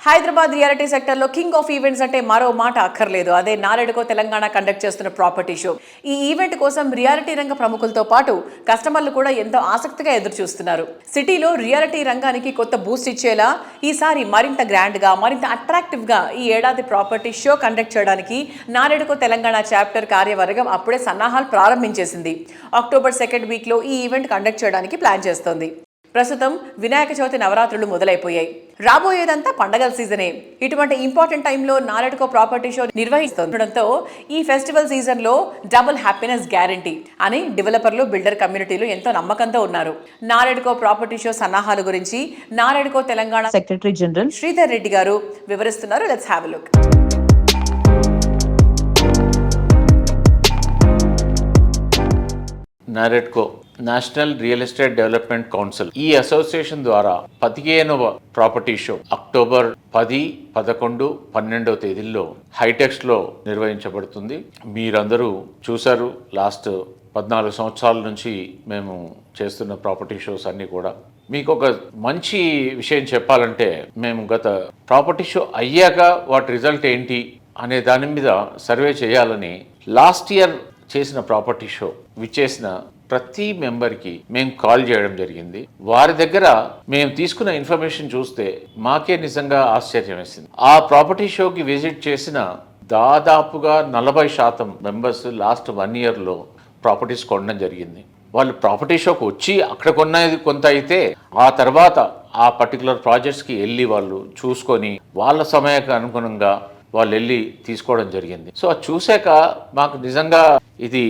Hyderabad reality sector లో king of events అంటే మరో మాట అక్కర్లేదు. అదే నారెడ్కో తెలంగాణ కండక్ట్ చేస్తున్న ప్రాపర్టీ షో. ఈ ఈవెంట్ కోసం రియాలిటీ రంగ ప్రముఖులతో పాటు కస్టమర్లు కూడా ఎంతో ఆసక్తిగా ఎదురు చూస్తున్నారు. సిటీలో రియాలిటీ రంగానికి కొత్త బూస్ట్ ఇచ్చేలా ఈసారి మరింత గ్రాండ్ గా, మరింత అట్రాక్టివ్ గా ఈ ఏడాది ప్రాపర్టీ షో కండక్ట్ చేయడానికి నారెడ్కో తెలంగాణ చాప్టర్ కార్యవర్గం అప్పుడే సన్నాహాలు ప్రారంభించేసింది. అక్టోబర్ 2nd వీక్ లో ఈ ఈవెంట్ కండక్ట్ చేయడానికి ప్లాన్ చేస్తోంది. ప్రస్తుతం వినాయక చవితి నవరాత్రులు మొదలైపోయాయి. రాబోయేదంతా పండగల సీజనే. ఇటువంటి ఇంపార్టెంట్ టైంలో నారెడ్కో ప్రాపర్టీ షో నిర్వహిస్తుండటంతో ఈ ఫెస్టివల్ సీజన్ లో డబుల్ హ్యాపీనెస్ గ్యారంటీ అని డెవలపర్లు, బిల్డర్ కమ్యూనిటీలు ఎంతో నమ్మకంతో ఉన్నారు. నారెడ్కో ప్రాపర్టీ షో సన్నాహాల గురించి నారెడ్కో తెలంగాణ సెక్రటరీ జనరల్ శ్రీధర్ రెడ్డి గారు వివరిస్తున్నారు. Let's have a look. NAREDCO national real estate development council ఈ అసోసియేషన్ ద్వారా 15వ ప్రాపర్టీ షో అక్టోబర్ 10, 11, 12 తేదీల్లో హైటెక్స్ లో నిర్వహించబడుతుంది. మీరందరూ చూశారు, లాస్ట్ 14 సంవత్సరాల నుంచి మేము చేస్తున్న ప్రాపర్టీ షోస్ అన్నీ కూడా. మీకు ఒక మంచి విషయం చెప్పాలంటే, మేము గత ప్రాపర్టీ షో అయ్యాక వాటి రిజల్ట్ ఏంటి అనే దాని మీద సర్వే చేయాలని లాస్ట్ ఇయర్ చేసిన ప్రాపర్టీ షో విచ్చేసిన ప్రతి మెంబర్కి మేము కాల్ చేయడం జరిగింది. వారి దగ్గర మేము తీసుకున్న ఇన్ఫర్మేషన్ చూస్తే మాకే నిజంగా ఆశ్చర్యం వేసింది. ఆ ప్రాపర్టీ షోకి విజిట్ చేసిన దాదాపుగా 40% మెంబర్స్ లాస్ట్ 1 ఇయర్లో ప్రాపర్టీస్ కొనడం జరిగింది. వాళ్ళు ప్రాపర్టీ షోకి వచ్చి అక్కడ కొన్నది కొంత అయితే, ఆ తర్వాత ఆ పర్టికులర్ ప్రాజెక్ట్స్కి వెళ్ళి వాళ్ళు చూసుకొని వాళ్ళ సమయానికి అనుగుణంగా వాళ్ళు వెళ్ళి తీసుకోవడం జరిగింది. సో అది చూశాక మాకు నిజంగా ఇది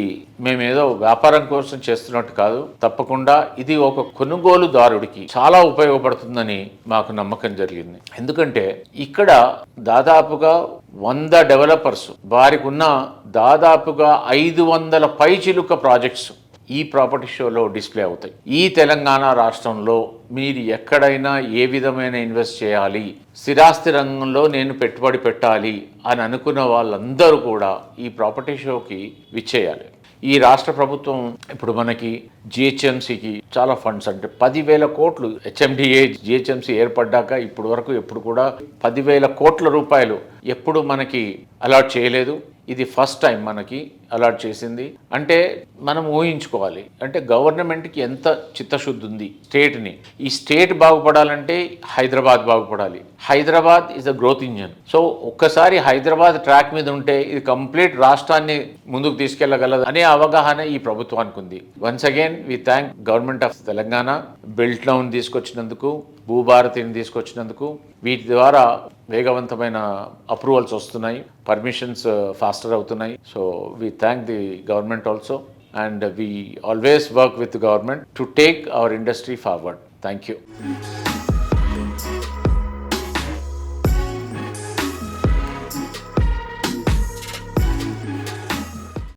మేమేదో వ్యాపారం కోసం చేస్తున్నట్టు కాదు, తప్పకుండా ఇది ఒక కొనుగోలుదారుడికి చాలా ఉపయోగపడుతుందని మాకు నమ్మకం జరిగింది. ఎందుకంటే ఇక్కడ దాదాపుగా 100 డెవలపర్స్, వారికి ఉన్న దాదాపుగా 500 పైచిలుక ప్రాజెక్ట్స్ ఈ ప్రాపర్టీ షోలో డిస్ప్లే అవుతాయి. ఈ తెలంగాణ రాష్ట్రంలో మీరు ఎక్కడైనా ఏ విధమైన ఇన్వెస్ట్ చేయాలి, స్థిరాస్తి రంగంలో నేను పెట్టుబడి పెట్టాలి అని అనుకున్న వాళ్ళందరూ కూడా ఈ ప్రాపర్టీ షోకి విచ్చేయాలి. ఈ రాష్ట్ర ప్రభుత్వం ఇప్పుడు మనకి జిహెచ్ఎంసీకి చాలా ఫండ్స్, అంటే 10,000 కోట్లు హెచ్ఎండిఏ జిహెచ్ఎంసీ ఏర్పడ్డాక ఇప్పుడు వరకు ఎప్పుడు కూడా 10,000 కోట్ల రూపాయలు ఎప్పుడు మనకి అలాట్ చేయలేదు. ఇది ఫస్ట్ టైం మనకి అలాట్ చేసింది. అంటే మనం ఊహించుకోవాలి, అంటే గవర్నమెంట్కి ఎంత చిత్తశుద్ధి ఉంది స్టేట్ని. ఈ స్టేట్ బాగుపడాలంటే హైదరాబాద్ బాగుపడాలి. Hyderabad is a growth engine. So ఒక్కసారి హైదరాబాద్ ట్రాక్ మీద ఉంటే ఇది కంప్లీట్ రాష్ట్రాన్ని ముందుకు తీసుకెళ్లగలదు అనే అవగాహన ఈ ప్రభుత్వానికి ఉంది. Once again we thank government of Telangana, build now తీసుకొచ్చినందుకు, భూభారతిని తీసుకొచ్చినందుకు. వీటి ద్వారా వేగవంతమైన అప్రూవల్స్ వస్తున్నాయి, పర్మిషన్స్ ఫాస్టర్ అవుతున్నాయి. So we thank the government also, and we always work with the government to take our industry forward. Thank you.